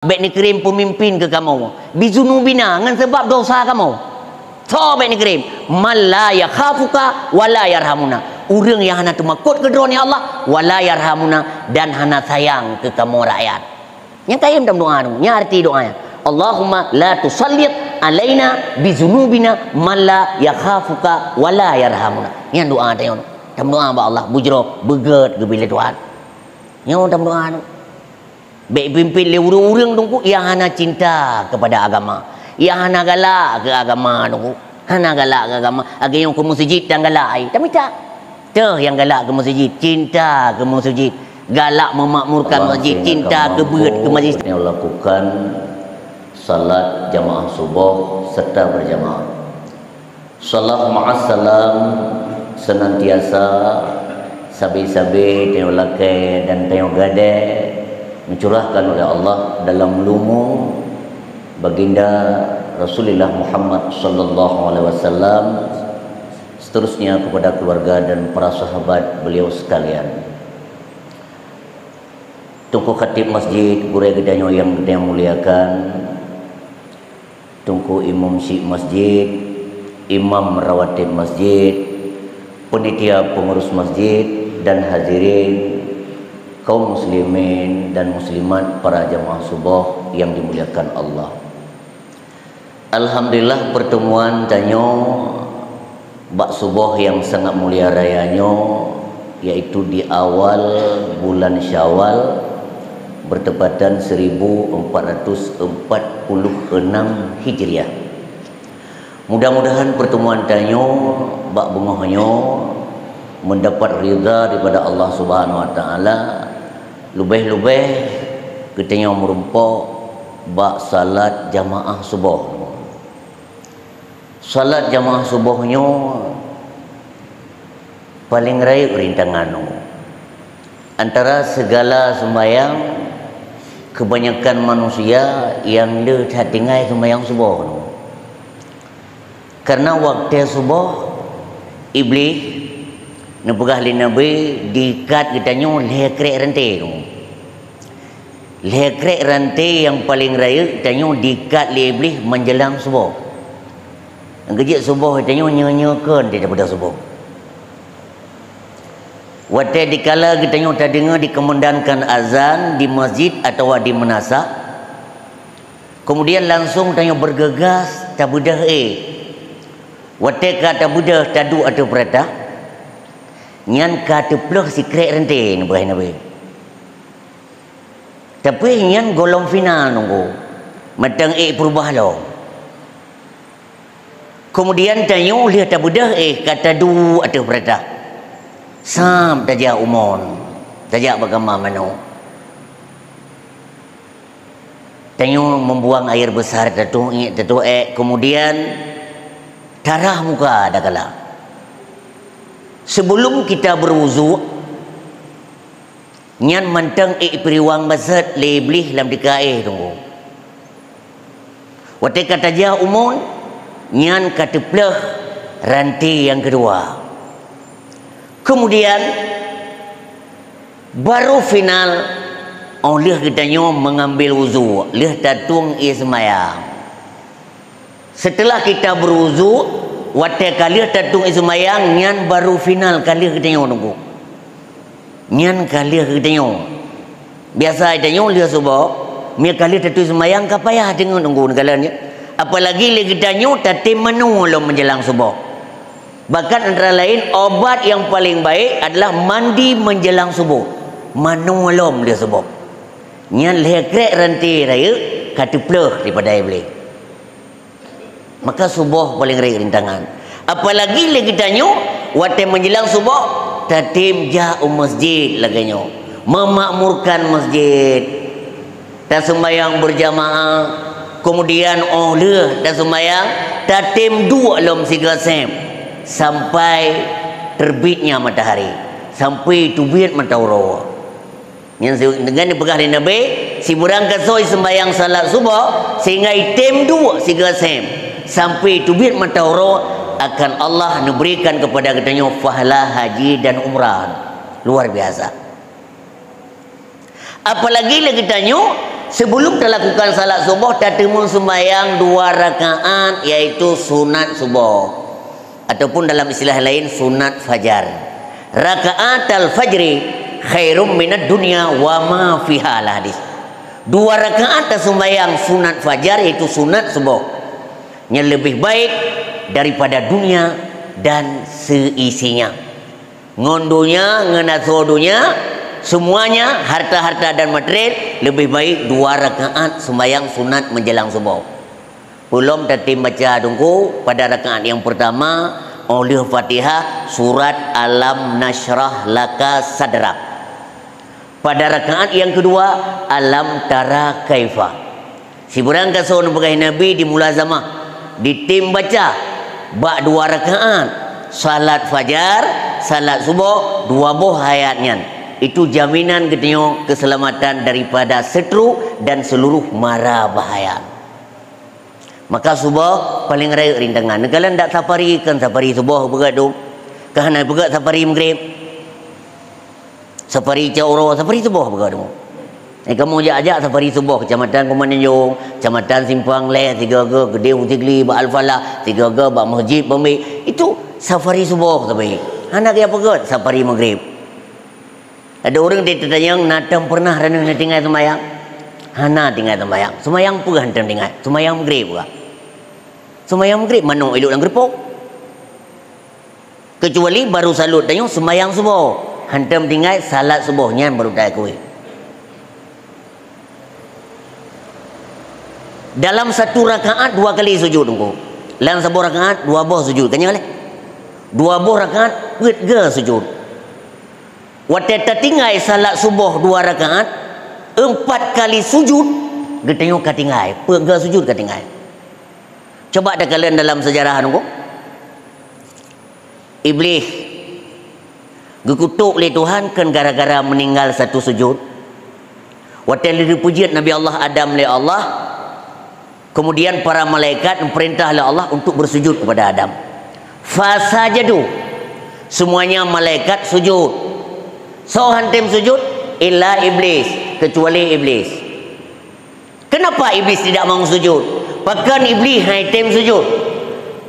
Baik ni kirim pemimpin ke kamu bizunubina dengan sebab dosa kamu. So baik ni kirim malla yakhafuka wala yarhamuna. Urang yang hana tumakut ke drone Allah wala yarhamuna dan hana sayang ke kamu rakyat. Yang kaim dalam doa tu, nya arti doanya. Allahumma la tusallit alaina bizunubina malla yakhafuka wala yarhamuna. Yang doa tanya dalam doa ba Allah bujro beget ke bila Tuhan. Yang dalam doa tu. Baik pimpin le urang tunggu yang hana cinta kepada agama, yang hana galak ke agama tunggu, hana galak ke agama, agak yang ke masjid dan galak ai. Tapi tak. Tuh yang galak ke masjid, cinta ke masjid, galak memakmurkan masjid, cinta ke berat ke masjid. Yang lakukan salat jamaah subuh serta berjamaah. Salat ma'assalam senantiasa sabi-sabi tengok lakai dan tengok gadai mencurahkan oleh Allah dalam lumu baginda Rasulullah Muhammad sallallahu alaihi wasallam, seterusnya kepada keluarga dan para sahabat beliau sekalian. Tungku khatib masjid gurai gedanyo yang kita muliakan, tungku imam syekh masjid, imam rawatib masjid, panitia pengurus masjid dan hadirin kaum muslimin dan muslimat, para jamaah subuh yang dimuliakan Allah. Alhamdulillah pertemuan tanyo bak subuh yang sangat mulia rayanyo, yaitu di awal bulan Syawal bertepatan 1446 Hijriah. Mudah-mudahan pertemuan tanyo bak bungohnya mendapat ridha daripada Allah Subhanahu wa taala. Lebih-lebih kita merumpok bak salat jamaah subuh. Salat jamaah subuhnya paling raya rintangan. Antara segala sembahyang, kebanyakan manusia yang dia tinggal sembahyang subuh. Karena waktu subuh iblis nepegah li Nabi diikat kitanya lekrek rantai tu. Lekrek rantai yang paling raya kitanya diikat li iblis menjelang subuh. Yang kejap subuh kitanya nyenyakan daripada subuh. Waktu dikala kitanya tak dengar dikemandangkan azan di masjid atau di menasa, kemudian langsung tanya bergegas tabudah waktu kata budah tadu atau perintah nyan kata peluh si krek rantai ni berah Nabi. Tapi nyan golong final nunggu matang perubah lo. Kemudian tanya lihat tabudah kata du atau perintah sam tajak umon tajak bagama mano. Tanya membuang air besar tatu kemudian darah muka ada kala. Sebelum kita berwudu nyan mantang periwang basat leblih lam dikaih tunggu. Waktu kata jah umun nyan kata pelah rantai yang kedua. Kemudian baru final oleh kitanya mengambil wudu, leh tatung ismayang. Setelah kita berwudu, waktu kali tatung ismayang nyan baru final kali kitanya nunggu. Nyan kali kitanya. Biasa kitanya lihat subuh, mi kali tatung ismayang kapayah tengok nunggu negalanya. Apalagi li kitanya tatim menu lo menjelang subuh. Bahkan antara lain obat yang paling baik adalah mandi menjelang subuh. Manu lom dia subuh. Nyan lekrek rantai raya kata peluh daripada iblis. Maka subuh paling raya rintangan. Apalagi lagi tanya waktu menjelang subuh tatim jauh masjid laganya, memakmurkan masjid dan sembahyang berjamaah. Kemudian oleh dan sembahyang tatim dua lom siga sem sampai terbitnya matahari, sampai tubit matahari. Yang dengan dipegang oleh Nabi, si burang kasoi sembahyang salat subuh sehingga item dua siga sem sampai tubit matahari, akan Allah memberikan kepada katanya pahala haji dan umrah luar biasa. Apalagi lagi tanya sebelum terlakukan salat subuh tatimun sembahyang 2 rakaat iaitu sunat subuh ataupun dalam istilah lain sunat fajar. Rakaat al-fajri khairum minad dunya wa ma fiha hadis. 2 rakaat sembahyang sunat fajar iaitu sunat subuh yang lebih baik daripada dunia dan seisinya. Ngondunya, ngenasodunya, semuanya harta-harta dan material lebih baik 2 rakaat sembahyang sunat menjelang subuh. Belum tatim baca tunggu pada rakaat yang pertama oleh Fatihah surat Alam Nashrah Laka Sadrak. Pada rakaat yang kedua Alam Tara Kaifa. Si burang kasih pegai Nabi di mulazamah ditim baca bak 2 rakaat salat fajar, salat subuh 2 buah ayatnya. Itu jaminan katanya keselamatan daripada seteru dan seluruh mara bahaya. Maka subuh paling raya rintangan. Kalau ndak safari kan safari subuh begat tu. Kahana begat safari maghrib. Safari Cauro, safari subuh begat tu. Kamu ajak safari subuh kecamatan Kumananjung, kecamatan Simpang Leh, 3 Gede Utigli, Ba Al-Falah, 3 Ba Masjid Pemik. Itu safari subuh tapi. Anak dia begat safari maghrib. Ada orang dia tanya natam pernah renang tinggal semayang. Hana tinggal semayang. Semayang pun hantam tinggal. Semayang maghrib juga. Semayang maghrib mana elok dan gerpok. Kecuali baru salut tanya semayang subuh. Hantam tinggal salat subuhnya baru tak akui. Dalam 1 rakaat 2 kali sujud tunggu. Dalam 1 rakaat 2 buah sujud. Kanya boleh? 2 buah rakaat berga sujud. Waktu tertinggal salat subuh 2 rakaat 4 kali sujud getengok katinggal perga sujud katinggal. Coba ada kalian dalam sejarah nunggu iblis dikutuk oleh Tuhan kan gara-gara meninggal 1 sujud. Waktu dipujian Nabi Allah Adam oleh Allah, kemudian para malaikat memerintah oleh Allah untuk bersujud kepada Adam. Fasajadu, semuanya malaikat sujud. So hantim sujud illa iblis, kecuali iblis. Kenapa iblis tidak mau sujud? Bahkan iblis hantim sujud.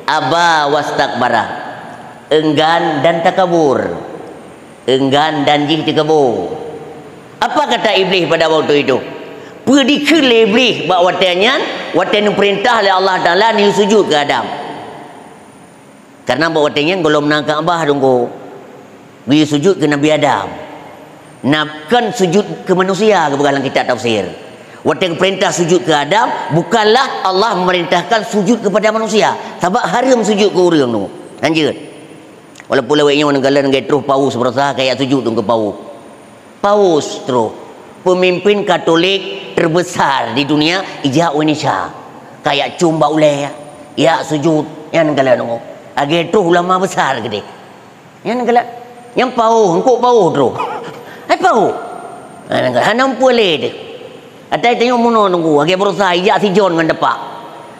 Aba wastakbara, enggan dan takabur. Enggan dan jih takabur. Apa kata iblis pada waktu itu? Pergi ke iblis buat watanya, watanya perintah oleh Allah Taala ni sujud ke Adam. Karena buat watanya belum nak Kaabah tunggu. Pergi sujud ke Nabi Adam. Nakkan sujud ke manusia ke dalam kitab tafsir. Waktu yang perintah sujud ke Adam, bukanlah Allah memerintahkan sujud kepada manusia. Sebab haram sujud ke orang tu. Lanjut. Walaupun lewatnya negara terus paus berasa kayak sujud tu ke paus. Paus terus. Pemimpin Katolik terbesar di dunia ijak Indonesia. Kayak cumba uleh ya sujud yang negara tu. Age terus ulama besar gede. Yang negara yang paus, engkau paus terus. Apa? Hanam boleh dia. Atai tengok mono nunggu. Agi berusaha ijak si John dengan depak.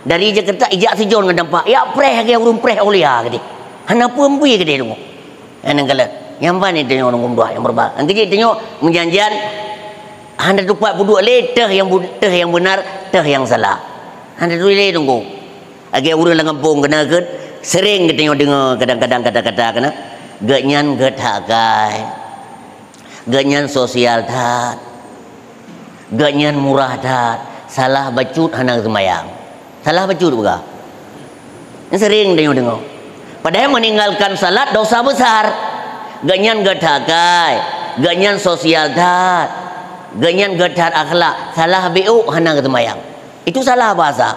Dari Jakarta ijak si John dengan depak. Ya preh agi urung preh olia gede. Hanam pun bui gede nunggu. Hanam kala. Yang mana tengok nunggu dua yang berbal. Angki tengok menjanjian 142 le teh yang benar, teh yang salah. 102 le nunggu. Agi urang lang kampung kena ke sering kita tengok dengar kadang-kadang kata-kata kena ganyan getakai. Ganyan sosial tat, ganyan murah tat, salah bacut hanang semayang, salah bacut buka. Yang sering dengar. Padahal meninggalkan salat dosa besar. Ganyan getakai, ganyan sosial tat, ganyan getar akhlak, salah bu hanang semayang. Itu salah bahasa.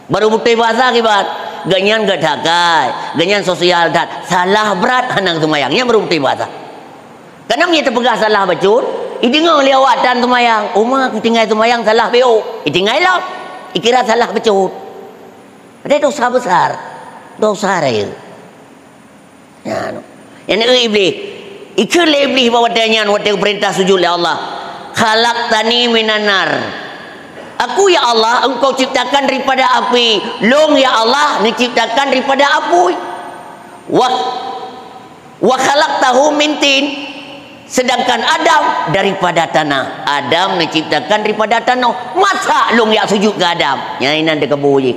Baru bukti bahasa akibat. Ganyan getakai, ganyan sosial tat, salah berat hanang semayang. Yang baru bukti bahasa. Karena dia terpegah salah bacut, dengar oleh awak dan semayang. Umar aku tinggal semayang salah BO. Tinggal lah. Ikira salah bacut. Ada dosa besar. Dosa raya. Ya, yang ini iblis. Ikir le iblis bawa tanya waktu perintah sujud oleh Allah. Khalaqtani minan nar. Aku ya Allah, engkau ciptakan daripada api. Long ya Allah, diciptakan daripada api. Wa khalaqtahu min tin. Sedangkan Adam daripada tanah. Adam diciptakan daripada tanah. Masa long yak sujud ke Adam? Nyainan dia kebur je.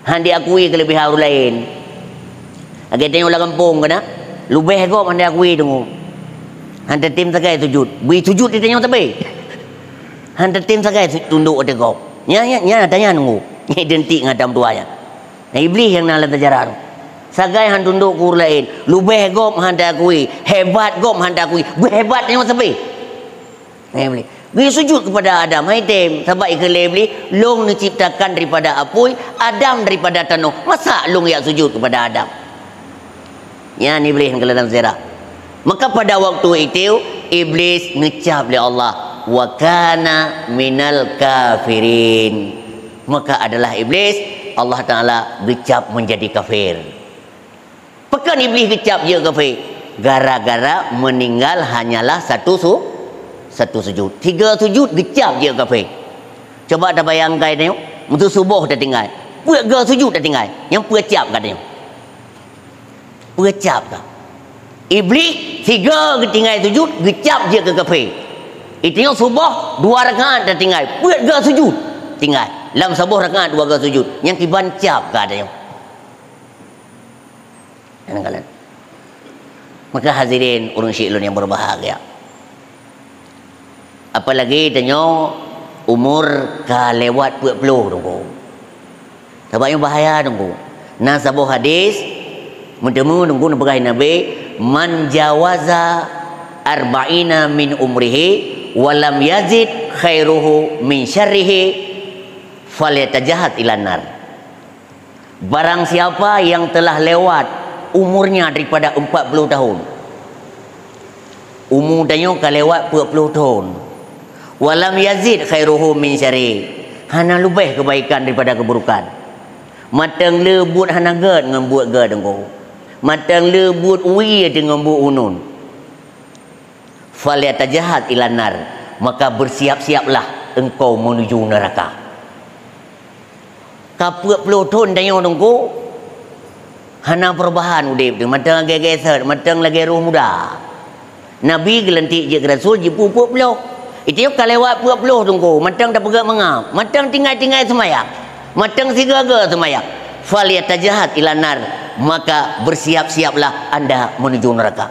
Han diakui kelebihan orang lain. Agak tengok lah kampung kena. Lubeh kau han diakui tunggu. Han tim sagai sujud. Bui sujud dia tengok tapi. Han tim sagai tunduk ada kau. Nya tanya tunggu. Ni identik dengan Adam tuanya. Nah, iblis yang nak terjarah tu. Sagai han tunduk kur lain. Lubeh gom han dakui. Hebat gom han dakui. Hebat tengok sampai. Iblis. Dia sujud kepada Adam. Hai tem. Sebab ikhlas iblis. Long diciptakan daripada apui. Adam daripada tanah. Masa long yang sujud kepada Adam? Ya ni iblis kalau dalam sejarah. Maka pada waktu itu iblis ngecap oleh Allah. Wa kana minal kafirin. Maka adalah iblis. Allah Ta'ala gecap menjadi kafir. Pekan iblis gecap dia kafir. Gara-gara meninggal hanyalah satu sujud. 3 sujud gecap dia kafir. Coba dah bayangkan tengok. Untuk subuh dah tinggal. Puak sujud dah tinggal. Yang puacap kat tengok. Puacap kat. Iblis 3 tinggal sujud gecap dia ke kafir. Itu yang subuh 2 rakaat dah tinggal. Puak sujud tinggal. Dalam subuh rakaat 2 sujud. Yang kiban cap kat tengok. Maka hadirin urang syi'lun yang berbahagia. Apalagi tengok umur ka lewat 40 tunggu. Sebab yang bahaya tunggu. Nah sabuh hadis mendemu tunggu nabi Nabi man jawaza arba'ina min umrihi walam yazid khairuhu min syarrihi falyatajahat ilan nar. Barang siapa yang telah lewat umurnya daripada 40 tahun. Umur tanya kalau lewat 40 tahun. Walam yazid khairuhu min syarri. Hana lebih kebaikan daripada keburukan. Matang lebut hana gad dengan buat gad engkau. Matang lebut ui dengan buat unun. Falyatajahat ilan nar. Maka bersiap-siaplah engkau menuju neraka. Ka 40 tahun tanya engkau. Hana perubahan udip tu. Matang lagi geser. Matang lagi roh muda. Nabi gelantik je ke Rasul. Je pupuk peluk. Itu kalau lewat 40 tunggu. Matang dah pegang mengam. Matang tinggal-tinggal semayang. Matang sigaga semayang. Falyatajahat ilan nar. Maka bersiap-siaplah anda menuju neraka.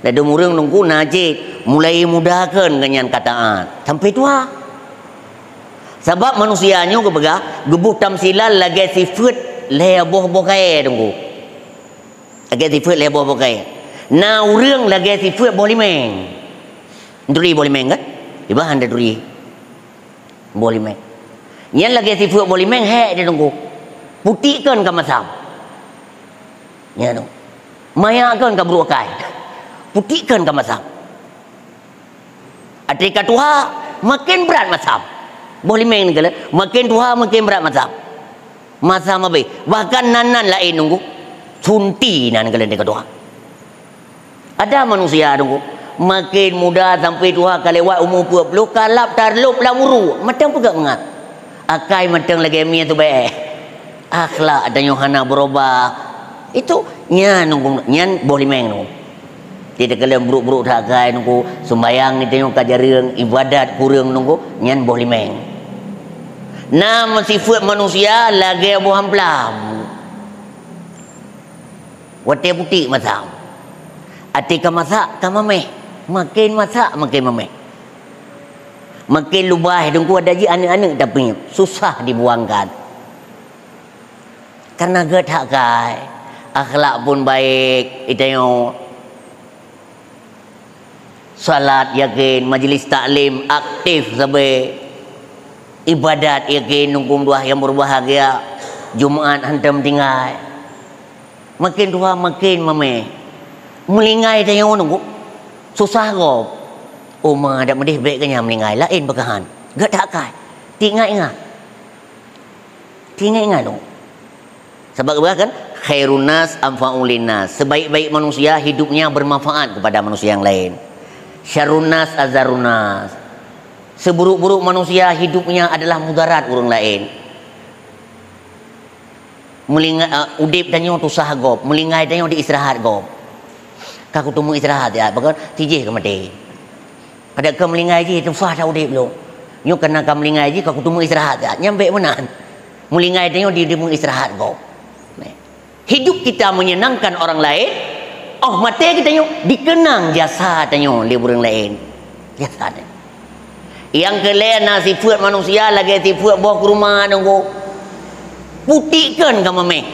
Lalu murang nunggu najib. Mulai mudahkan dengan kataan. Sampai tua. Sebab manusianya kebaga gebuh tamsilan lagi sifat leboh bokai tunggu. Lagi sifat leboh bokai. Nah urang lagi sifat boleh meng. Duri boleh meng kan? Ibah anda duri. Boleh meng. Yang lagi sifat boleh meng hek dia tunggu. Putihkan ke masam. Ya tu. Mayakan ke berukai. Putihkan ke masam. Atika tuha makin berat masam. Boleh main negara. Makin tua makin berat mazhab. Mazhab apa? Bahkan nanan lain nunggu. Sunti nan negara dia kedua. Ada manusia nunggu. Makin muda sampai tua kalewat umur 20 kalap tarlup lamuru. Matang pegak mengat. Akai matang lagi mi tu baik. Akhlak dan Yohana berubah. Itu nyan nunggu nyan boleh main nunggu. Tidak kalian buruk-buruk tak kai nunggu. Sembayang ni tengok kajarang ibadat kurang nunggu. Nyan boleh main. Nama sifat manusia lagi buah pelam. Wate putih masam. Atika masak kamameh. Makin masak makin mameh. Makin lubah dengku ada je anak-anak tapi susah dibuangkan. Karena gak tak kai. Akhlak pun baik. Itu salat yakin, majlis taklim aktif sampai ibadat yakin nunggu dua yang berbahagia. Jumaat hantam tinggal. Makin tua makin mame. Melingai tanya nunggu. Susah kau. Oh ma ada medih baik kanya melingai lain bekahan. Gak tak kai. Tingat-ingat. Tingat-ingat dong. Sebab kan khairun nas anfa'ul linnas. Sebaik-baik manusia hidupnya bermanfaat kepada manusia yang lain. Syarrun nas azarun nas. Seburuk-buruk manusia hidupnya adalah mudarat orang lain. Melingai udip tanyo tu sah gop, melingai tanyo di istirahat gop. Ka ku tumu istirahat ya, bagai tijih ke mati. Pada ke melingai ji tu fah ta udip lo. Nyo kena ka melingai ji ka ku tumu istirahat ya, nyampe menan. Melingai tanyo di mu istirahat gop. Hidup kita menyenangkan orang lain, oh mati kita nyo dikenang jasa tanyo li orang lain. Jasa tanyo. Yang kelena sifat manusia lagi sifat bawa ke rumah nunggu. Putihkan ka mame.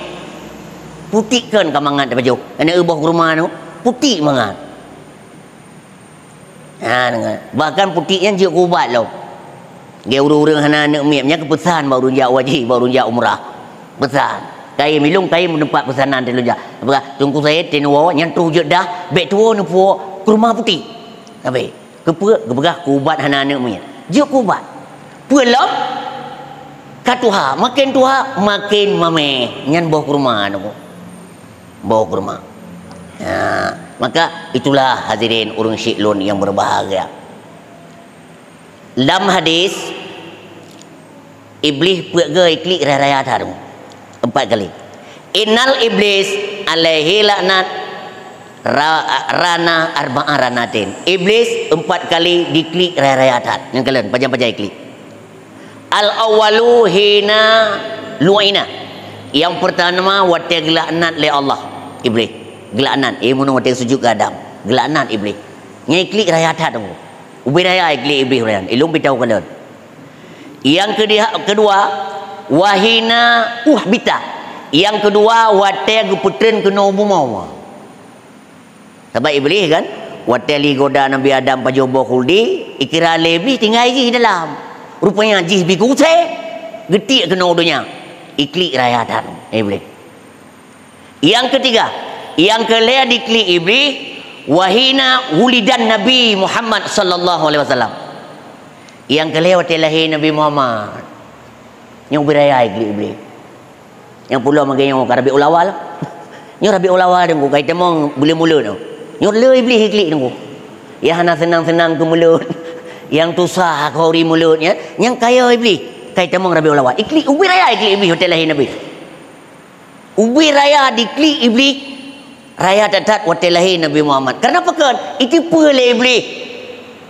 Putihkan ka mangat baju. Ana bawa ke rumah tu putih mangat. Ha dengar. Bahkan putih yang jauh ubat lo. Dia urang-urang hana nak miapnya kepesan baru jak wajib baru jak umrah. Pesan. Kai milung kai menempat pesanan dia lunja. Apa tunggu saya tenwo yang tu je dah bet tuo ni puo ke rumah putih. Habis. Kepegah kubat hana nak miap. Je kubat. Pulang katuha makin tuha makin mame nyan bawa ke rumah tu. Bawa ke rumah. Ya, maka itulah hadirin urang syiklun yang berbahagia. Dalam hadis iblis pergi klik raya tu 4 kali. Innal iblis alaihi laknat rana arba'a ranatin. Iblis 4 kali diklik raya tat. Yang kalian pajang-pajang klik. Al awalu hina lu'ina. Yang pertama wate gelaknat le Allah iblis. Gelaknat mun wate sujud ke Adam. Gelaknat iblis. Ngai klik raya tat tu. Ubi raya klik iblis raya. Ilum bitau kalian. Yang kedua wahina bita. Yang kedua wate geputren kena umum. Sebab iblis kan wate li goda Nabi Adam pajobo khuldi ikira lebih tinggal ji dalam. Rupanya jih bi kuse getik kena dunia. Iklik raya dan iblis. Yang ketiga, yang kelea diklik iblis wahina wulidan Nabi Muhammad sallallahu alaihi wasallam. Yang kelea wate lahir Nabi Muhammad. Yang beraya iklik iblis. Yang pula magayong ka Rabiul Awal. Nyo Rabiul Awal dengku kait temong mula-mula tu. Nyo le iblis iklik dengku. Ya hana senang-senang ke mulut. Yang tusah kori mulutnya, yang kaya iblis. Kait temong Rabiul Awal. Iklik ubi raya iklik iblis hotel lahir Nabi. Ubi raya diklik iblis raya tatat hotel lahir Nabi Muhammad. Kenapa kan? Itu pula iblis.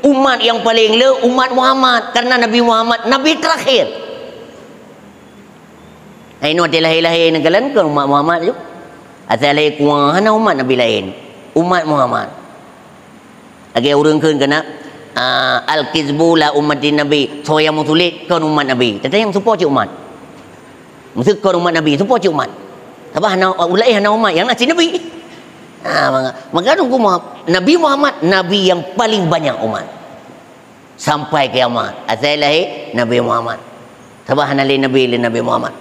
Umat yang paling le umat Muhammad karena Nabi Muhammad nabi terakhir. Aino hotel lahir negara kan umat Muhammad tu. Asal lahir kuah hana umat Nabi lain. Umat Muhammad. Lagi urang keun kena al-kizbu la ummatin Nabi. So yang mutulit kan umat Nabi. Tetapi yang support umat. Mesti kan umat Nabi support umat. Sebab hana ulai hana umat yang nasi Nabi. Maka tunggu Nabi Muhammad Nabi yang paling banyak umat. Sampai kiamat. Asal lahir Nabi Muhammad. Sebab hana lain Nabi Muhammad.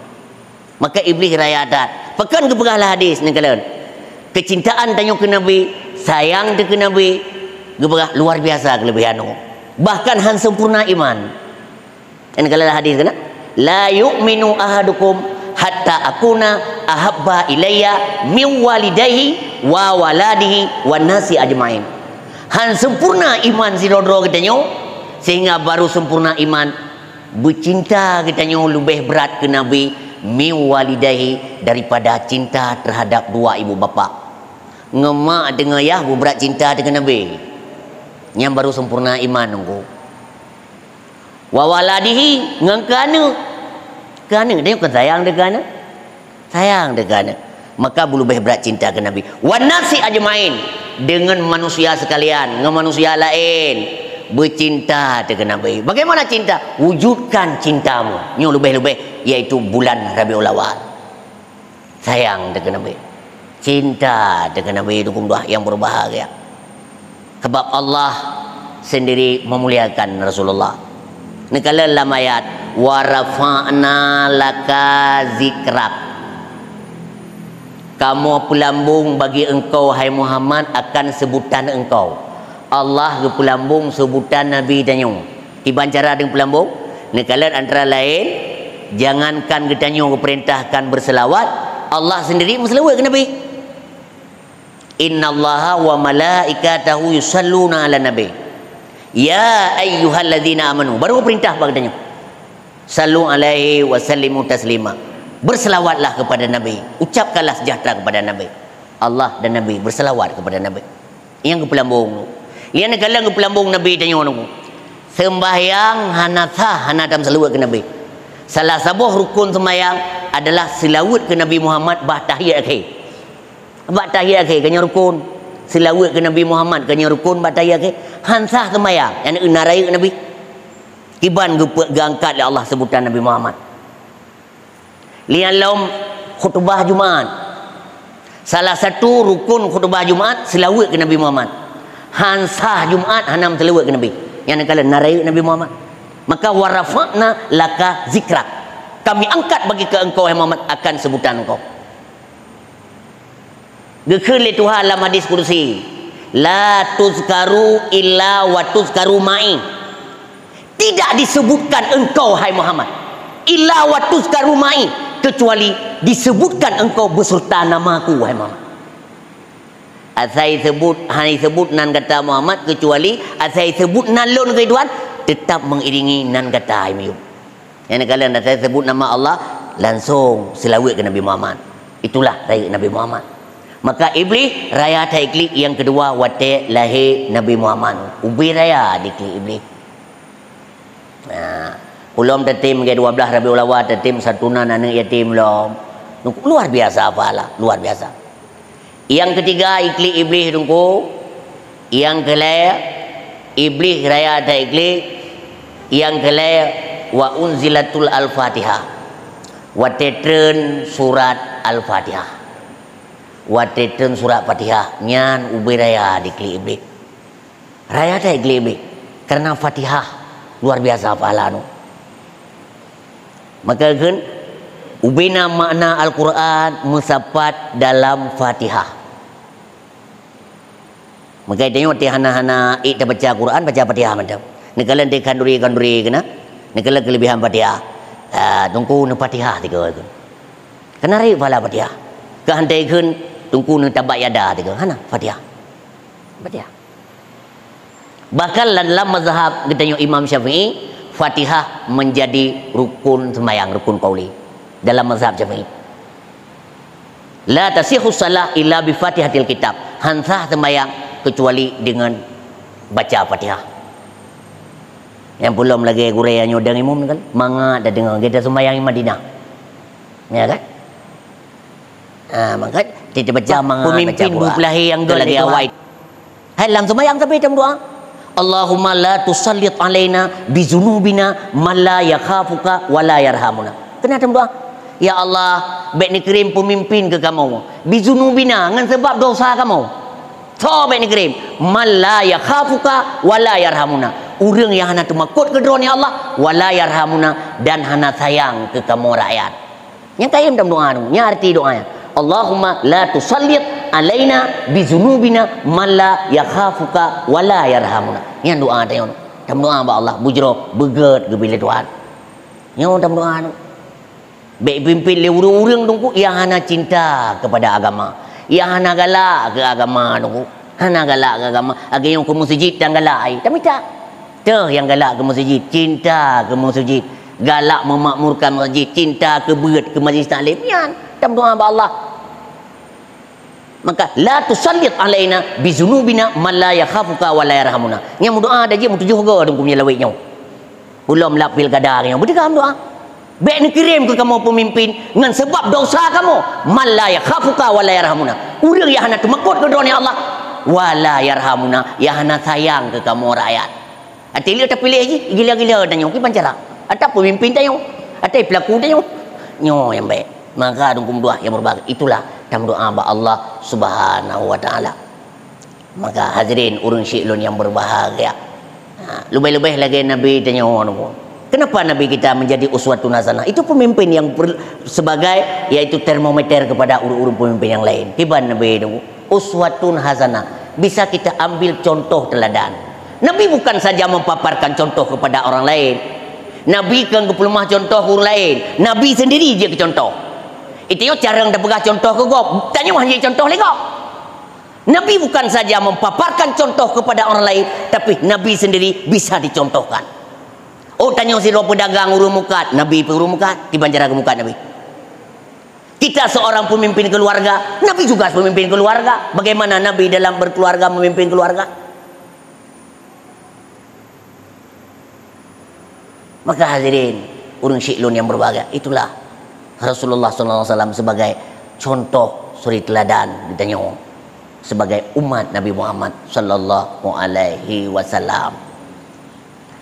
Maka iblis raya adat. Pekan keberahlah hadis ni kalian. Kecintaan tanya ke Nabi, sayang dia ke Nabi, geberah luar biasa kelebihan tu. Bahkan han sempurna iman. Ini kalian hadis kena? La yu'minu ahadukum hatta akuna ahabba ilayya min walidayhi wa waladihi wa nasi ajmain. Han sempurna iman si dodro katanya sehingga baru sempurna iman bercinta katanya lebih berat ke Nabi min walidahi daripada cinta terhadap dua ibu bapa. Ngemak dengan ayah berat cinta dengan Nabi. Yang baru sempurna iman nunggu. Wa waladihi ngangkana. Kerana dia bukan sayang dengan sayang dengan. Maka lebih berat cinta ke Nabi. Wa nasi ajmain dengan manusia sekalian, dengan manusia lain. Bercinta dengan Nabi. Bagaimana cinta? Wujudkan cintamu. Yang lebih-lebih iaitu bulan Rabiul Awal. Sayang dengan Nabi. Cinta dengan Nabi itu doa yang berbahagia. Sebab Allah sendiri memuliakan Rasulullah. Ini kalau dalam ayat wa rafa'na laka zikrak. Kamu pelambung bagi engkau hai Muhammad akan sebutan engkau. Allah ke pelambung sebutan Nabi tanya. Dibancara dengan pelambung. Ni kalian antara lain jangankan kita tanya perintahkan berselawat, Allah sendiri berselawat ke Nabi. Innallaha wa malaikatahu yusalluna ala nabi. Ya ayyuhalladzina amanu. Baru perintah bagi tanya. Sallu alaihi wa sallimu taslima. berselawatlah kepada Nabi, ucapkanlah sejahtera kepada Nabi. Allah dan Nabi berselawat kepada Nabi. Yang ke pelambung. Lian kalang ke pelambung Nabi tanya orang. Sembahyang hanatha hanatam selawat ke Nabi. Salah sebuah rukun sembahyang adalah selawat ke Nabi Muhammad bah tahiyat akhir. Bah tahiyat akhir kanya rukun. Selawat ke Nabi Muhammad kanya rukun bah tahiyat akhir. Hansah sembahyang yang narai ke Nabi. Kiban gangkat oleh Allah sebutan Nabi Muhammad. Lian laum khutbah Jumaat. Salah satu rukun khutbah Jumaat selawat ke Nabi Muhammad. Hansah Jumaat hanam selawat ke Nabi. Yang kala narai Nabi Muhammad. Maka warafa'na laka zikrak. Kami angkat bagi ke engkau wahai Muhammad akan sebutan engkau. Gekir li Tuhan dalam hadis kursi. La tuzkaru illa wa tuzkaru ma'i. Tidak disebutkan engkau hai Muhammad illa wa tuzkaru ma'i, kecuali disebutkan engkau beserta namaku wahai Muhammad. Asai sebut hani sebut nan kata Muhammad, kecuali asai sebut nan lon ke Tuhan tetap mengiringi nan kata hai miu. Yang kalian dah saya sebut nama Allah langsung selawat ke Nabi Muhammad. Itulah raya Nabi Muhammad. Maka iblis raya taiklik yang kedua wate lahir Nabi Muhammad. Ubi raya diklik iblis. Ulom tetim ke 12 Rabiul Awal tetim satunan anak yatim lom. Luar biasa apalah, luar biasa. Yang ketiga iklik iblis tunggu. Yang kelima iblis raya ada iklik. Yang kelima wa unzilatul al-Fatihah. Wa tetren surat al-Fatihah. Wa tetren surat Fatihah nyan ubi raya diklik iblis. Raya ada iklik iblis karena Fatihah luar biasa pahala nu. Maka kan ubina makna Al-Quran musapat dalam Fatihah. Maka tengok ti hana-hana kita baca Quran baca Fatihah macam. Nekalan ti kanduri kena. Nekalan kelebihan Fatihah. Tunggu ne Fatihah tiga kan. Kena ri pala Fatihah. Ke hantai kan tunggu ne tabak yada tiga. Hana Fatihah. Fatihah. Bahkan dalam mazhab kita tengok Imam Syafi'i, Fatihah menjadi rukun sembahyang, rukun qauli dalam mazhab Syafi'i. La tasihhu shalah illa bi Fatihatil kitab. Hansah sembahyang kecuali dengan baca Fatihah. Yang belum lagi guraiannya dengan umum kan, manga dah dengar kita sembahyang di Madinah. Ya kan? Maka kita baca manga pemimpin bupelahi yang lagi awal. Hai dalam sembahyang tapi dalam doa Allahumma la tusallit alaina bizunubina man la yakhafuka wa la yarhamuna. Kena dalam doa. Ya Allah, baik ni kirim pemimpin ke kamu. Bizunubina dengan sebab dosa kamu. So baik ni kirim man la yakhafuka wa la yarhamuna. Orang yang hana tumakut ke drone ya Allah wa la yarhamuna, dan hana sayang ke kamu rakyat. Yang kayam dalam doa tu. Yang arti doanya Allahumma la tusallit alaina bizunubina man la yakhafuka wa la yarhamuna. Yang doa tengok. Dalam doa ba Allah bujro beget ke bila Tuhan. Yang dalam doa tu. Baik pimpin le urang-urang tunggu yang hana cinta kepada agama. Yang hana galak ke agama tunggu. Hana galak ke agama. Agak yang ke masjid dan galak ai. Tapi tak. Tuh yang galak ke masjid, cinta ke masjid. Galak memakmurkan masjid, cinta ke berat ke majlis taklim. Yang dalam doa ba Allah. Maka la tusallit alaina bizunubina man la yakhafuka wa la yarhamuna. Yang doa dah je mutujuh ke dong punya lawiknya. Belum lap pilkada nya. Betul kamu doa. Baik ni kirim ke kamu pemimpin dengan sebab dosa kamu. Man la yakhafuka wa la yarhamuna. Urang yang hana tumakut ke dunia Allah wa la yarhamuna, yang hana sayang ke kamu rakyat. Atili tak pilih lagi gila-gila tanya ki pancara. Ada pemimpin tanya. Ada pelaku tanya. Nyo yang baik. Maka dong doa yang berbahagia. Itulah dalam doa ba Allah Subhanahu wa taala. Maka hadirin urang syi'lun yang berbahagia. Lebih-lebih lagi Nabi tanya kenapa Nabi kita menjadi uswatun hasanah? Itu pemimpin yang sebagai yaitu termometer kepada urang-urang pemimpin yang lain. Kiban Nabi itu uswatun hasanah. Bisa kita ambil contoh teladan. Nabi bukan saja mempaparkan contoh kepada orang lain. Nabi kan kepelemah contoh orang lain. Nabi sendiri je ke contoh. Itu cara yang dapat contoh ke gop. Tanya hanya contoh lagi gop. Nabi bukan saja mempaparkan contoh kepada orang lain, tapi Nabi sendiri bisa dicontohkan. Oh tanya si pedagang urung mukat, Nabi urung mukat, di banjara ke mukat Nabi. Kita seorang pemimpin keluarga, Nabi juga pemimpin keluarga. Bagaimana Nabi dalam berkeluarga memimpin keluarga? Maka hadirin, urang syiklun yang berbahagia, itulah Rasulullah SAW sebagai contoh suri teladan ditanya sebagai umat Nabi Muhammad sallallahu alaihi wasallam.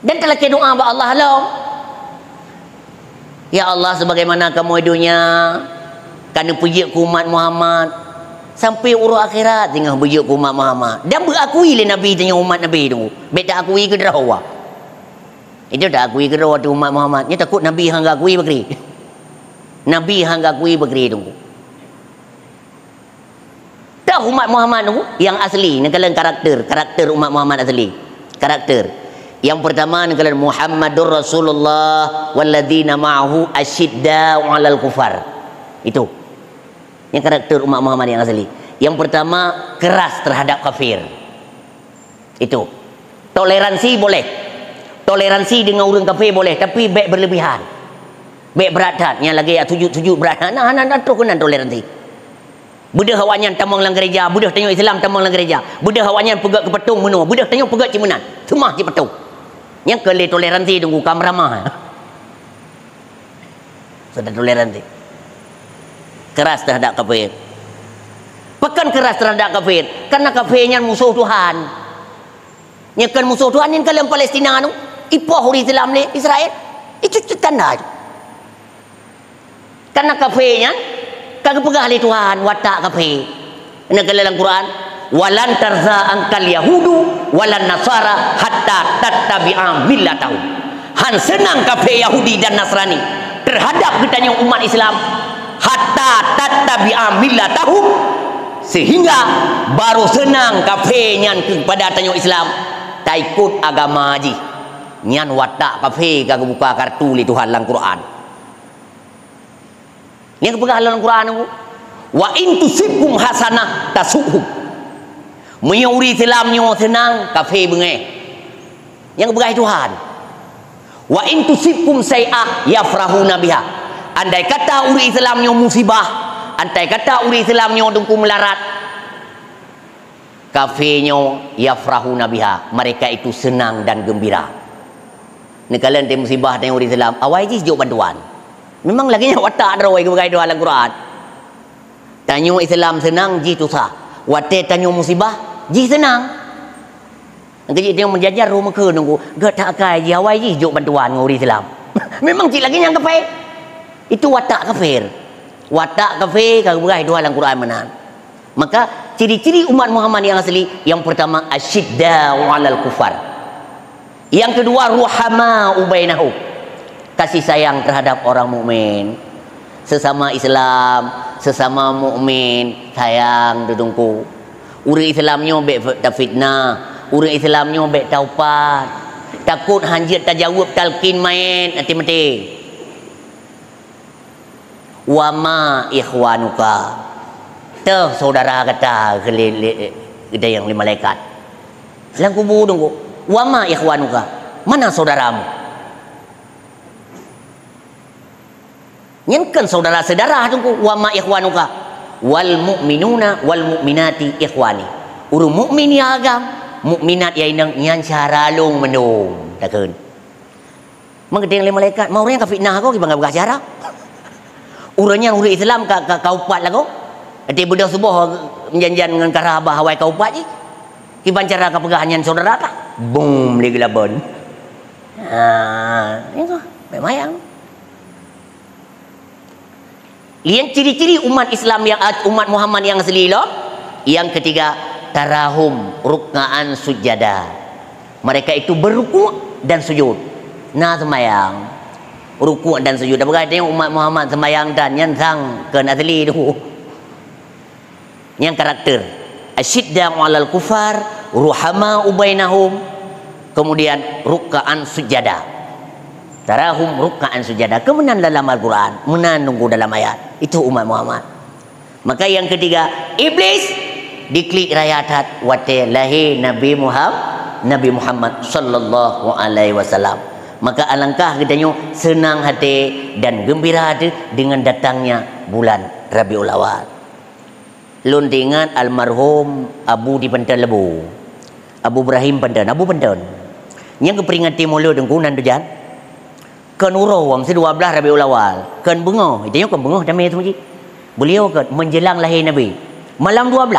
Dan telah ke doa ba Allah lah. Ya Allah, sebagaimana kamu dunia kana puji ku umat Muhammad sampai urus akhirat tengah puji ku umat Muhammad. Dan berakui le Nabi tanya umat Nabi tu. Bet tak akui ke derawa. Itu tak akui ke derawa tu umat Muhammad. Nya takut Nabi hang akui begeri. Nabi hang akui begeri tu. Tak umat Muhammad tu yang asli ni kalian karakter umat Muhammad asli. Karakter. Yang pertama ni kalian Muhammadur Rasulullah walladzina ma'ahu asyidda'u 'alal kufar. Itu. Yang karakter umat Muhammad yang asli. Yang pertama keras terhadap kafir. Itu. Toleransi boleh. Toleransi dengan orang kafir boleh, tapi baik berlebihan. Baik berat yang lagi ya tujuh berat. Nah tu kena toleransi. Budak hawanya tamang lang gereja, budak tengok Islam tamang lang gereja. Budak hawanya pegak ke petung menua, budak tengok pegak cimenan. Semah ci petung. Yang kele toleransi tunggu kamramah. Sudah toleransi. Keras terhadap kafir. Pekan keras terhadap kafir, karena kafirnya musuh Tuhan. Nyakan musuh Tuhan yang kalian Palestina tu, ipoh orang Islam ni Israel. Itu tanda tu. Karena kafirnya kagak pegah oleh Tuhan watak kafir. Ini dalam Quran, walan tarza angkal yahudu walan nasara hatta tattabi'a millatahum. Han senang kafir Yahudi dan Nasrani terhadap kitanya umat Islam hatta tattabi'a millatahum, sehingga baru senang kafirnya kepada tanya Islam tak ikut agama haji. Nyan watak kafir kagak buka kartu li Tuhan dalam Quran. Yang kepegang dalam Quran itu, wa in tusibhum hasanah tasuhum. Menyuri Islamnya senang, kafir bengeh. Yang kepegang Tuhan. Wa in tusibhum sayyi'ah yafrahuna biha. Andai kata uri Islamnya musibah, andai kata uri Islamnya dengku melarat, kafirnya yafrahuna biha. Mereka itu senang dan gembira. Ni kalian ada musibah dengan uri Islam, awal je jauh bantuan. Memang lagi watak ada orang yang dalam Quran. Tanya Islam senang, ji susah. Watak tanya musibah, ji senang. Nanti dia menjajar rumah ke nunggu. Gak tak kai ji awal ji jauh bantuan dengan orang Islam. Memang ji lagi yang kafir. Itu watak kafir. Watak kafir kalau berai dua dalam Quran menan. Maka ciri-ciri umat Muhammad yang asli, yang pertama asyidda'u 'alal kufar. Yang kedua ruhama'u bainahum. Kasih sayang terhadap orang mukmin, sesama Islam, sesama mukmin sayang dudungku. Urang Islamnya baik tak fitnah, urang Islamnya baik taubat. Takut hanjit tak jawab talqin main mati-mati. Wa ma ikhwanuka. Tu saudara kata ke yang lima malaikat. Dalam kubur tunggu. Wa ma ikhwanuka. Mana saudaramu? Nyankan saudara-saudara tunggu wa ma ikhwanuka wal mu'minuna wal mu'minati ikhwani. Urang mukmin ya agam, mukminat ya inang nyan syaralung menung takun. Mengedeng le malaikat, mau orang ka fitnah kau ki bangga cara. Urangnya urang Islam ka kaupat lah kau. Ade budak subuh menjanjian dengan karabah hawai kaupat je. Ki bancara ka pegahanyan saudara ka. Boom le gelabon. Itu memang lian ciri-ciri umat Islam yang umat Muhammad yang asli loh. Yang ketiga tarahum ruk'aan sujada. Mereka itu berrukuk dan sujud. Nah semayang rukuk dan sujud. Apa kata umat Muhammad semayang dan nyansang ke asli itu. Yang karakter asyidda'u 'alal kufar ruhama'u bainahum. Kemudian ruk'aan sujada. Tarahum ruk'aan sujada. Kemenan dalam Al-Quran, menan nunggu dalam ayat. Itu umat Muhammad. Maka yang ketiga, iblis diklik rayatat wate lahir Nabi Muhammad sallallahu alaihi wasallam. Maka alangkah katanya senang hati dan gembira hati dengan datangnya bulan Rabiul Awal. Lun ingat almarhum Abu di Pantai Lebu, Abu Ibrahim Pantai, Abu Pantai. Yang keperingati mula dengkunan tujan. Kan urau masa 12 Rabiul Awal. Kan bunga, itu kan bunga damai tu ji. Beliau kan menjelang lahir Nabi. Malam 12.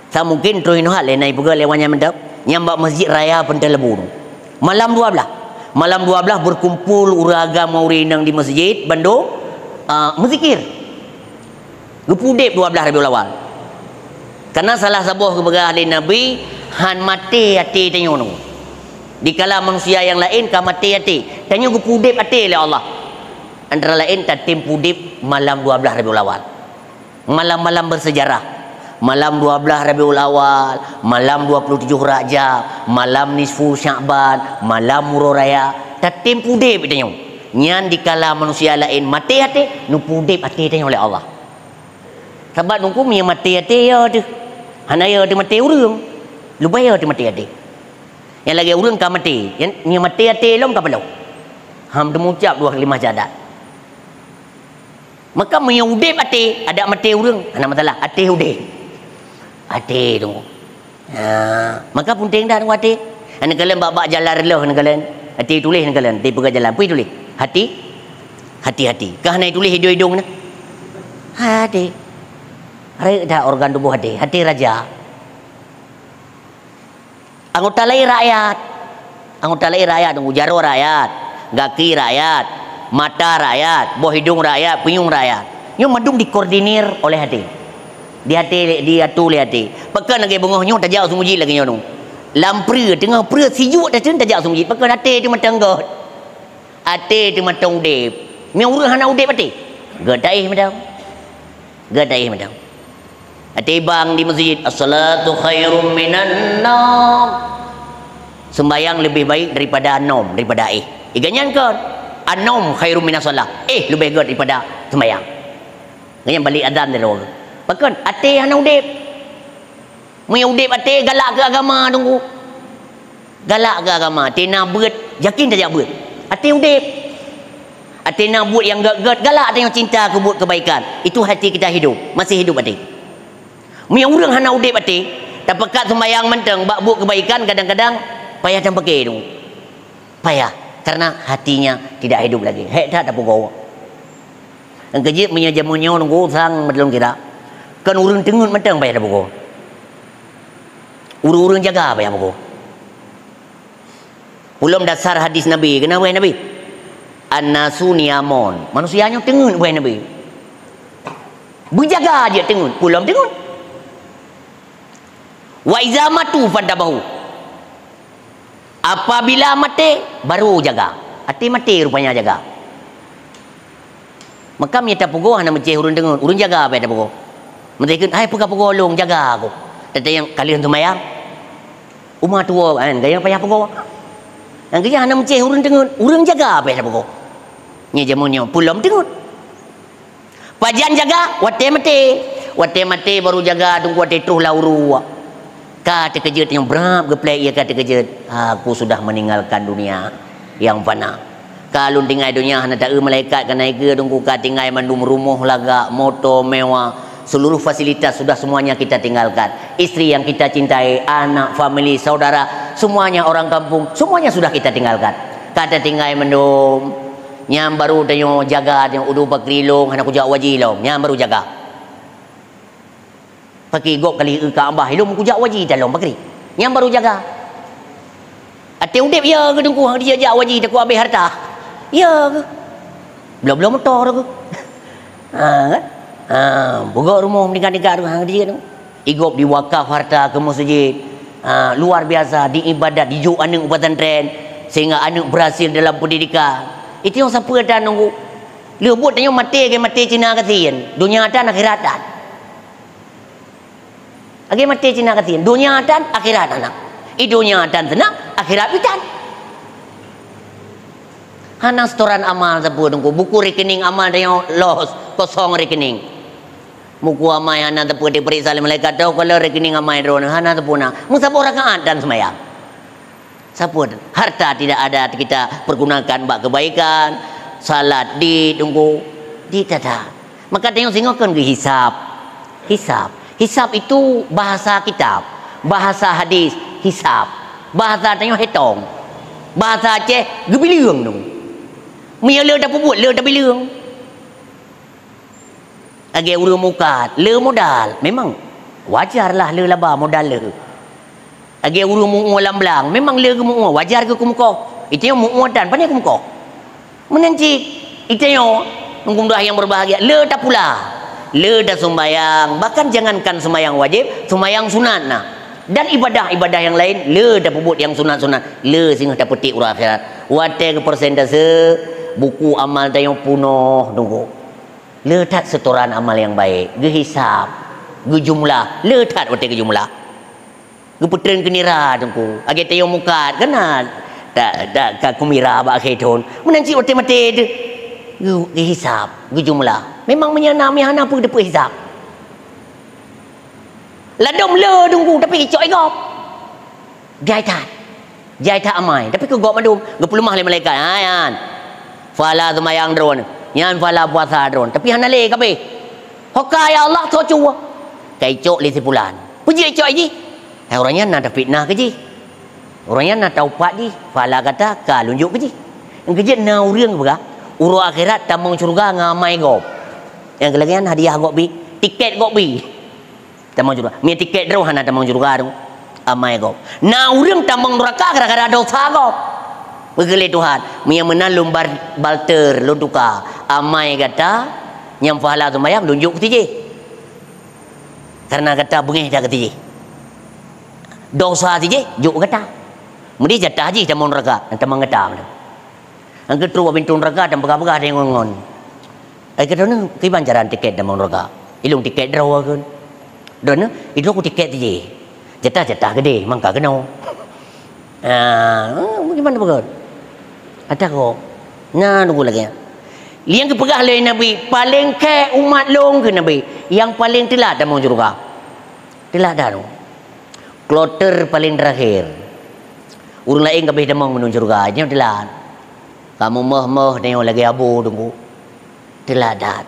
Sa mungkin tuin hal lain juga lewatnya mendap nyambak Masjid Raya Pantai Lebu. Malam 12. Malam 12 berkumpul uragama urinang di masjid Bandung menzikir. Gepudip 12 Rabiul Awal. Karena salah sebuah kebegahan ahli Nabi han mati hati tanya nu. Dikala manusia yang lain ka mati hati. Tanya gepudip hati oleh Allah. Antara lain tatim pudip malam 12 Rabiul Awal. Malam-malam bersejarah. Malam 12 Rabiul Awal, malam 27 Rajab, malam nisfu Sya'ban, malam Muro Raya. Tatim pudip tanya. Nyan dikala manusia lain mati hati, nu pudip hati tanya oleh Allah. Sebab nungku mi mati hati ya tu. Hana ya tu mati urang. Lupa ya tu mati hati. Yang lagi urang ka mati, yang ni mati hati lom ka belum. Ham tu mengucap 2 kalimah syahadat. Maka mi udip hati, ada mati urang, hana masalah, hati udip. Hati tu. Maka penting dah hati. Ana kalian bab jalan relah ana kalian. Hati tulis ana kalian, hati pegang jalan, pergi tulis. Hati. Hati-hati. Kah naik tulis hidung-hidung na. Hati. Ada dah organ tubuh hati. Hati raja. Anggota lain rakyat. Anggota lain rakyat, jaro rakyat, kaki rakyat, mata rakyat, buah hidung rakyat, penyung rakyat. Yang madung dikoordinir oleh hati. Di hati diatur oleh hati. Pekan lagi bengahnya tajak sumuji lagi nyono. Lampri tengah pria sijuk dah cun tajak sumuji. Pekan hati tu macam god. Hati tu macam udip. Mi urang hana udip hati. Gadai macam. Gadai macam. Hati bang di masjid, as-salatu khairum minan naum. Sembayang lebih baik daripada nom, daripada Iganyan kan? Anom khairum minas salat. Lebih baik daripada sembayang. Ganyan balik adzan dia dulu. Bahkan ate hana udip. Mu udip ate galak ke agama tunggu. Galak ke agama, ate nak beut, yakin tak beut. Ate udip. Ate nak buat yang gad galak tengok cinta ke buat kebaikan. Itu hati kita hidup, masih hidup ate. Mu urang hana udip ate, tak pekat sembayang menteng bak buat kebaikan kadang-kadang payah dan pakai tu. Payah karena hatinya tidak hidup lagi. Hek tak pukau. Ang kejip punya jamunya nunggu sang medlong kita. Kan urang tengun mentang payah dah pukul. Urang jaga payah pukul. Ulum dasar hadis Nabi. Kenapa Nabi? An-nasu niyamun. Manusianya tengun wahai Nabi. Berjaga dia tengun. Ulum tengun. Wa iza matu fadabahu. Apabila mati baru jaga. Hati mati rupanya jaga. Maka minta pukul hana menceh urang tengun. Urang jaga payah dah pukul. Mereka hai pukul long jaga aku. Tetapi yang kalian tu mayang umah tua kan gaya payah pukul. Yang kerja hana menceh urang tengun, urang jaga payah pukul. Nya jamunya pulam tengun. Pajan jaga wate mati. Wate mati baru jaga tunggu wate terus lauru. Kata kejut yang berap geplek ia kata kejut. Aku sudah meninggalkan dunia yang fana. Kalau tinggal dunia hana tak malaikat kan naik ke tunggu ka tinggal mandum rumah laga, motor mewah. Seluruh fasilitas sudah semuanya kita tinggalkan. Istri yang kita cintai, anak, family, saudara, semuanya orang kampung, semuanya sudah kita tinggalkan. Kata tinggal mendung, nyam baru tanya jaga, tanya udu bakrilong, anak kujak wajilong, nyam baru jaga. Pakai gok kali ke abah, ilmu kujak wajil dalam bakri, nyam baru jaga. Ate udip ya ke tunggu dia jak wajil tak ku habis harta. Ya ke? Belum motor ke? Kan? Buka rumah dekat-dekat rumah dia tu. Igop diwakaf harta ke masjid. Luar biasa diibadat dijuk anak pesantren sehingga anak berhasil dalam pendidikan. Itu yang siapa dah nunggu. Dia buat tanya mati ke mati Cina kasihan. Dunia dan akhiratan. Age mati Cina kasihan. Dunia dan akhirat anak. Dunia dan senang, akhirat pitan. Hana setoran amal siapa nunggu. Buku rekening amal dia los kosong rekening. Muku amai hana tepu diperiksa oleh malaikat tahu kalau rekening amai drone hana tepu na musabur rakaat dan semayang Siapa harta tidak ada kita pergunakan buat kebaikan, salat di tunggu di tada. Maka tengok kan ke hisab. Hisab itu bahasa kitab, bahasa hadis, hisab. Bahasa tengok hitong. Bahasa Aceh gebiliung tu. Mia le dah buat le dah biliung. Age urang mukat, le modal. Memang wajarlah le laba modal le. Age urang mu lambelang, memang le ke mu wajar ke kumko. Itu yang mu dan pandai kumko. Menanci itu yang dah yang berbahagia. Le tak pula. Le dah sembayang, bahkan jangankan sembayang wajib, sembayang sunat nah. Dan ibadah-ibadah yang lain le dah pebut yang sunat-sunat. Le singah dah petik urang akhirat. Wate ke persentase buku amal tayong punoh tunggu. Le tak setoran amal yang baik. Ge hisab, ge jumlah, le tak wate ke jumlah. Ge putren ke nira tunggu. Age tayong mukat kena tak ka kumira ba khedon. Menanci wate mate de. Ge hisab, ge jumlah. Memang menyana mihana pun depa hisab. Ladom le tunggu tapi cok igop. Jai tak amai tapi ke gop madum, ge pelumah le malaikat. Ha yan. Fala semayang drone. Yan fala puasa drone. Tapi hana le kabe. Hokai ya Allah so cua. Kai cok le sebulan. Puji cok ji. Hai orangnya nak fitnah ke ji. Orangnya nak taubat ji. Fala kata ka lunjuk ke ji. Engke je na urang berah. Uru akhirat tamang surga ngamai gop. Yang kelagian hadiah gop bi. Tiket gop bi. Tamang surga. Mi tiket drone hana tamang surga tu. Amai gop. Na urang tamang neraka gara-gara dosa gop. Begele Tuhan, mia menalum balter lunduka. Amai kata yang pahala sembahyang tunjuk ke tije. Karena kata bengih dah ke tije. Dosa tije juk kata. Mudi jatah ji tamang neraka, tamang kata. Ang ketru pintu neraka dan pegah-pegah ada ngon. Ai kata ni kiban jaran tiket tamang neraka. Ilung tiket draw kan. Dan itu aku tiket tije. Jatah gede, mangka kena. Bagaimana begitu? Ada kok. Nah, tunggu lagi. Yang kepegah oleh Nabi, paling ke umat long ke Nabi. Yang paling telat damang surga. Telat dah tu. Kloter paling terakhir. Urang lain kabeh damang menuju surga. Ini telat. Kamu meh tengok lagi abu tunggu. Telat dah.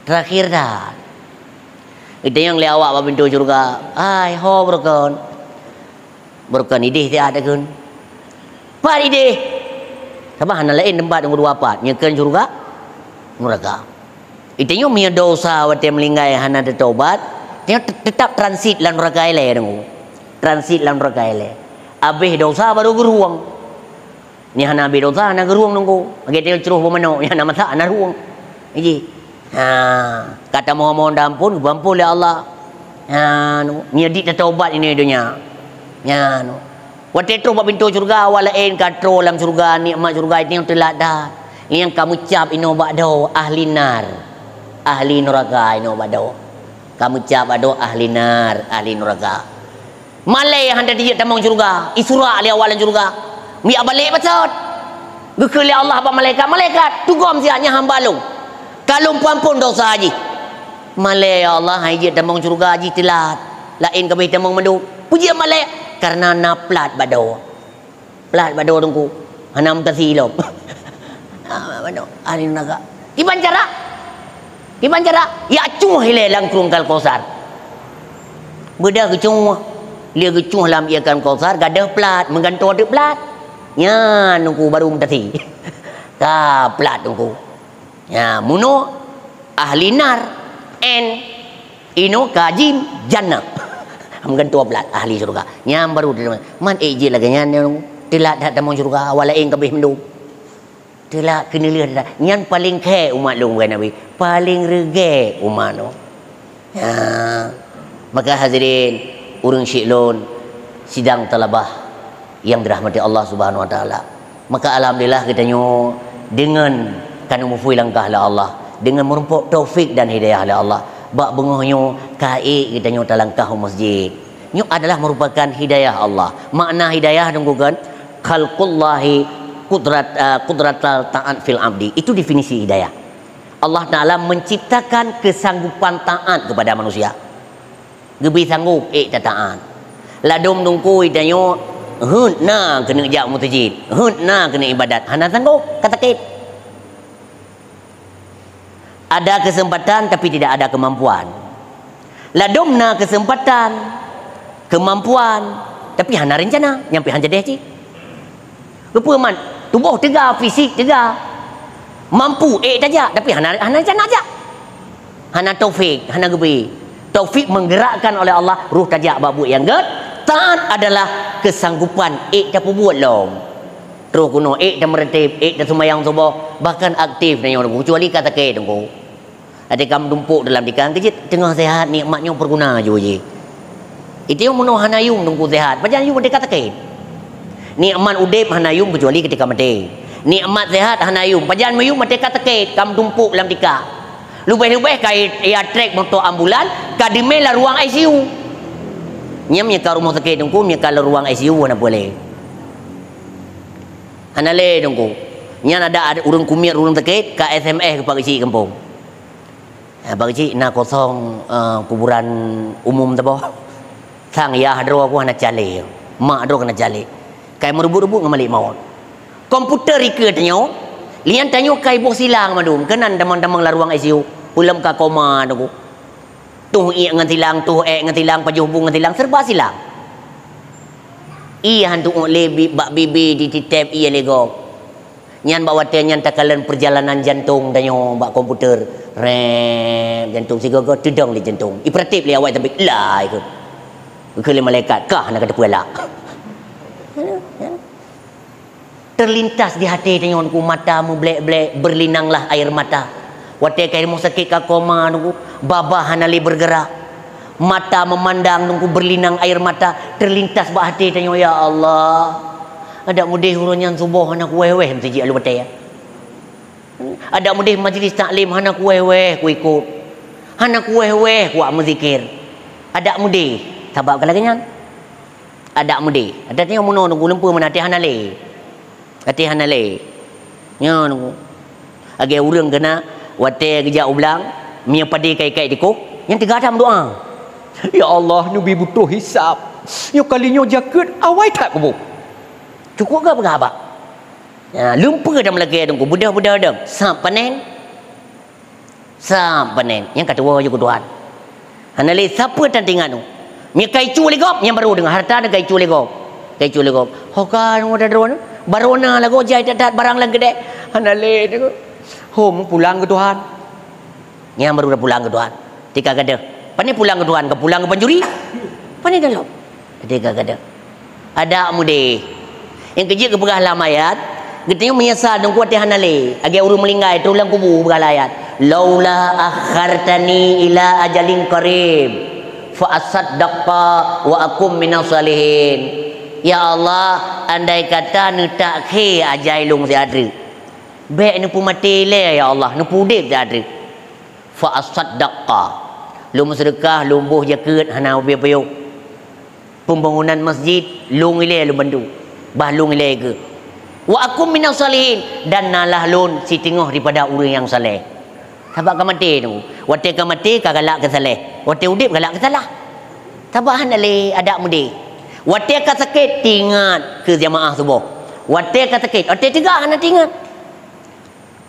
Terakhir dah. Itu yang le awak pintu surga. Ai ho berkon. Berkon idih dia ada kan. Pak idih. Sabah hana lain tempat yang dua apa nyekan surga neraka. Itanya mia dosa wate melinggai hana taubat, dia tetap transit lan neraka ele dengu. Transit lan neraka ele. Abih dosa baru geruang. Ni hana abih dosa hana geruang nunggu. Bagi dia ceruh pemano, ni hana masak hana ruang. Iki. Kata mohon ampun, ampun oleh Allah. Ni adik taubat ini dunia. Waktu itu pintu surga walain katro dalam surga nikmat surga itu yang telah dah. Yang kamu cap ino bado ahli nar. Ahli neraka ino bado. Kamu cap bado ahli nar, ahli neraka. Malai hendak dia tamang surga. Isra li awalan surga. Mi balik betul. Gekeli Allah ba malaikat tugom sianya hamba lu. Kalau ampun dosa haji. Malai ya Allah haji tamang surga haji telat. Lain kabeh tamang mandu. Puji malai karena na plat bado tunggu hanam tasilop bado ani naga kiban cara ya cuh le lang krung kal kosar beda ke cuh dia ke cuh lam ia kan kosar gadah plat mengganto de plat nya nunggu baru tasi ka plat tunggu ya muno ahli nar en ino kajim jannah mungkin tua belat ahli surga nyam baru man eje lagi nyan telat dak tamang surga walain kabeh mendung telat kena lihat nyan paling ke umat lu kan Nabi paling rege umat no maka hadirin urang syiklon sidang talabah yang dirahmati Allah Subhanahu wa taala maka alhamdulillah kita nyo dengan kanu mufui langkah la Allah dengan merumpuk taufik dan hidayah la Allah bak bengohnyo kai kita nyo talangkah masjid. Nyo adalah merupakan hidayah Allah. Makna hidayah denggugan khalqullahi qudratal ta'at fil abdi. Itu definisi hidayah. Allah Taala menciptakan kesanggupan taat kepada manusia. Gebi sanggup taat. Ladom dungku idanyo Huna kena jak mutajid, huna kena ibadat. Hana sanggup kata kit. Ada kesempatan tapi tidak ada kemampuan. Ladomna kesempatan, kemampuan, tapi hana rencana, nyampe han jadi haji. Rupa man, tubuh tegar, fisik tegar. Mampu saja, tapi hana rencana aja. Hana taufik, hana gebi. Taufik menggerakkan oleh Allah, ruh tajak babu yang ged. Taat adalah kesanggupan dah buat lom. Terus kuno dah meretip, dah semayang subuh, bahkan aktif nanya orang kecuali kata ke tunggu. Ada kamu tumpuk dalam dikang kejit tengah sehat nikmatnya berguna je. Itu yang menuh hanayung tunggu sehat. Macam you kata ke. Nikmat udip hanayung kecuali ketika mati. Nikmat sehat hanayung. Pajan mayung mati kata ke kamu tumpuk dalam dikang. Lubeh-lubeh kait ya trek motor ambulan, kadime lah ruang ICU. Nyam nya ka rumah sakit dengku nya kalau ruang ICU mana boleh. Anale dengku. Nya ada urang kumir urang sakit ka SMS ke Pak Cik kampung. Pak Cik nak kosong kuburan umum tu boh. Sang ya hadro aku nak cale. Mak hadro kena cale. Kai merebut-rebut ngamalik maut. Komputer rika tanyo. Lian tanyo kai boh silang madum kenan damang-damang la ruang ICU. Ulam ka koma dengku. Tuh ngan tilang, tuh ngan tilang, pajuh bung ngan tilang, serba silang. Iya hantu lebi bak bibi di titep iya lego. Nyan bawa nyan takalan perjalanan jantung danyo bak komputer. Rem jantung si gogo tudong di jantung. Iperatif li awak tapi lah itu. Kele malaikat kah nak ada puala. Terlintas di hati danyo ku matamu blek-blek berlinanglah air mata. Watai kai mau sakit ka koma nunggu babah hanali bergerak. Mata memandang nunggu berlinang air mata terlintas bah hati tanya ya Allah. Ada mudih hurunyan subuh anak weh-weh mesti ji alu batai ya. Ada mudih majlis taklim anak weh-weh ku ikut. Anak weh-weh ku menzikir. Ada mudih sabab kalaganya. Ada mudih. Ada tanya muno nunggu lempur mana hati hanale. Hati hanale. Nya nunggu. Age urang kena wate kerja ulang mia padi kai-kai dikuk yang tiga jam doa. Ya Allah nabi butuh hisap. Ya kalinya jaket awai tak kubu. Cukup ke apa? Ya lumpur dah lagi dengku budak-budak dah. Sap panen. Sap panen. Yang kedua je Tuhan. Hanale siapa tantingan tu? Mia kai cu legop yang baru dengan harta dan kai cu legop. Kai cu legop. Hokan ada drone. Barona lagu jai dadat barang lang gede. Hanale tu. Home pulang ke Tuhan. Yang baru dah pulang ke Tuhan. Tika kada. Pani pulang ke Tuhan ke pulang ke penjuri. Pani dalam. Tika kada. Ada mudi. Yang kerja ke perah lamayat. Getanya menyesal dan kuat hanale. Agi urung melinggai terulang kubu perah layat. Laula akhartani ila ajalin qarib fa asaddaqa wa akum minas salihin. Ya Allah, andai kata nu tak ke ajai lung si adri. Baik ni pun mati le ya Allah, ni pun udip je ada. Fa asaddaqa. Lum sedekah, lumbuh jaket hana ubi payuk. Pembangunan masjid, lung ile lu bandu. Bah lung ile ke. Wa akum minas salihin dan nalah lun si tengah daripada orang yang saleh. Sebab ka mati tu. Wate ka mati ka galak ke saleh. Wate udip galak ke salah. Sebab hanale ada mudi. Wate ka sakit tingat ke jamaah subuh. Wate ka sakit, wate tiga hana tingat.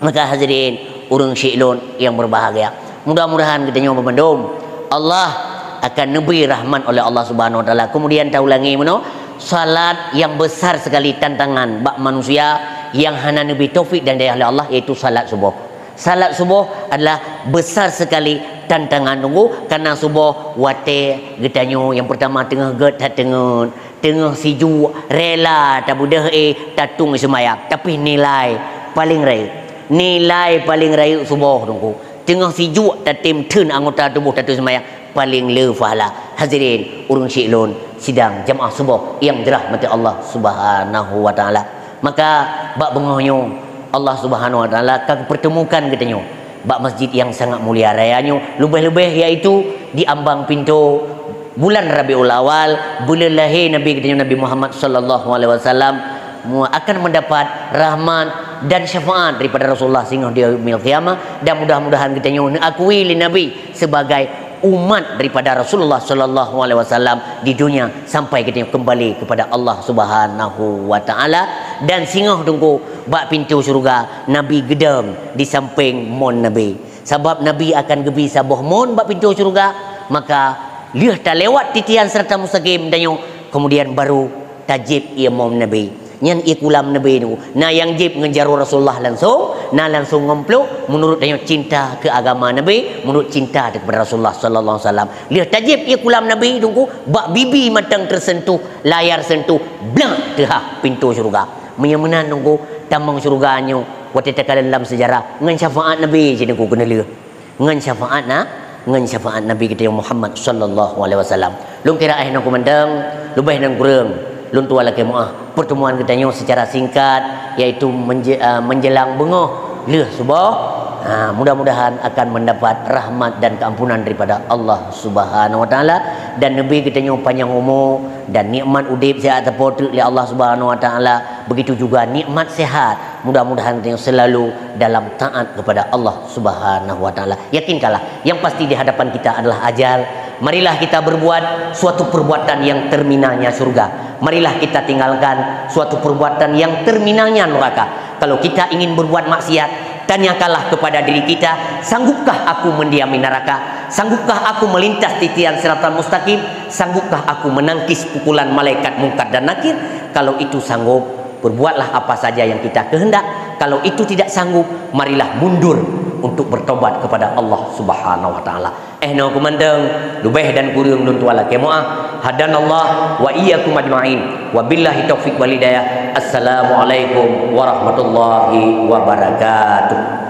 Maka hadirin urang syiklun yang berbahagia, mudah-mudahan kita nyoba mendom Allah akan neberi rahmat oleh Allah Subhanahu Wa Taala. Kemudian tahu lagi mana salat yang besar sekali tantangan bak manusia yang hana nabi taufik dan daya oleh Allah, iaitu salat subuh. Salat subuh adalah besar sekali tantangan nunggu karena subuh wate getanyo yang pertama tengah get tengah siju rela tak budah tatung semayang, tapi nilai paling raya. Nilai paling rayu subuh tunggu tengah sijuk tatim tun anggota tubuh tatu semayang paling le fahala. Hadirin urang syiklun sidang jamaah subuh yang dirahmati Allah Subhanahu Wa Taala. Maka bak bengohnyo Allah Subhanahu Wa Taala akan pertemukan katanya bak masjid yang sangat mulia rayanya lebih-lebih iaitu di ambang pintu bulan Rabiul Awal, bulan lahir Nabi katanya Nabi Muhammad sallallahu alaihi wasallam akan mendapat rahmat dan syafaat daripada Rasulullah sehingga di yaumil qiyamah. Dan mudah-mudahan kita akui li Nabi sebagai umat daripada Rasulullah sallallahu alaihi wasallam di dunia sampai kita kembali kepada Allah Subhanahu wa taala. Dan singah tunggu bak pintu syurga Nabi gedang di samping mon Nabi. Sebab Nabi akan gebi sabuh mon bak pintu syurga, maka liah tak lewat titian serta mustaqim dan yung kemudian baru tajib ia mon Nabi. Nyan ikulam Nabi ni. Nah yang jib ngejaru Rasulullah langsung, nah langsung ngempluk menurut dia cinta ke agama Nabi, menurut cinta kepada Rasulullah sallallahu alaihi wasallam. Lihat tajib ikulam Nabi tunggu bak bibi matang tersentuh, layar sentuh, blang teh pintu syurga. Menyemenan tunggu tamang syurganyo watita dalam sejarah ngan syafaat Nabi jadi ku kena lihat. Ngan syafaat Nabi kita Muhammad sallallahu alaihi wasallam. Lung kira nak kumandang, lubah nang kurang. Lun tua lagi pertemuan kita secara singkat iaitu menjelang bengoh leh subah. Mudah-mudahan akan mendapat rahmat dan keampunan daripada Allah Subhanahu wa taala, dan Nabi kita panjang umur dan nikmat udip sihat terpotuk oleh Allah Subhanahu wa taala. Begitu juga nikmat sehat. Mudah-mudahan kita selalu dalam taat kepada Allah Subhanahu wa taala. Yakinkanlah yang pasti di hadapan kita adalah ajal. Marilah kita berbuat suatu perbuatan yang terminalnya surga. Marilah kita tinggalkan suatu perbuatan yang terminalnya neraka. Kalau kita ingin berbuat maksiat, tanyakanlah kepada diri kita, sanggupkah aku mendiami neraka? Sanggupkah aku melintas titian siratal mustaqim? Sanggupkah aku menangkis pukulan malaikat mungkar dan nakir? Kalau itu sanggup, berbuatlah apa saja yang kita kehendak. Kalau itu tidak sanggup, marilah mundur untuk bertobat kepada Allah Subhanahu wa taala. No kumandang lubeh dan kurung dun tuala kemoah hadanallah wa iyyakum ajmain wa billahi taufik wal hidayah. Assalamualaikum warahmatullahi wabarakatuh.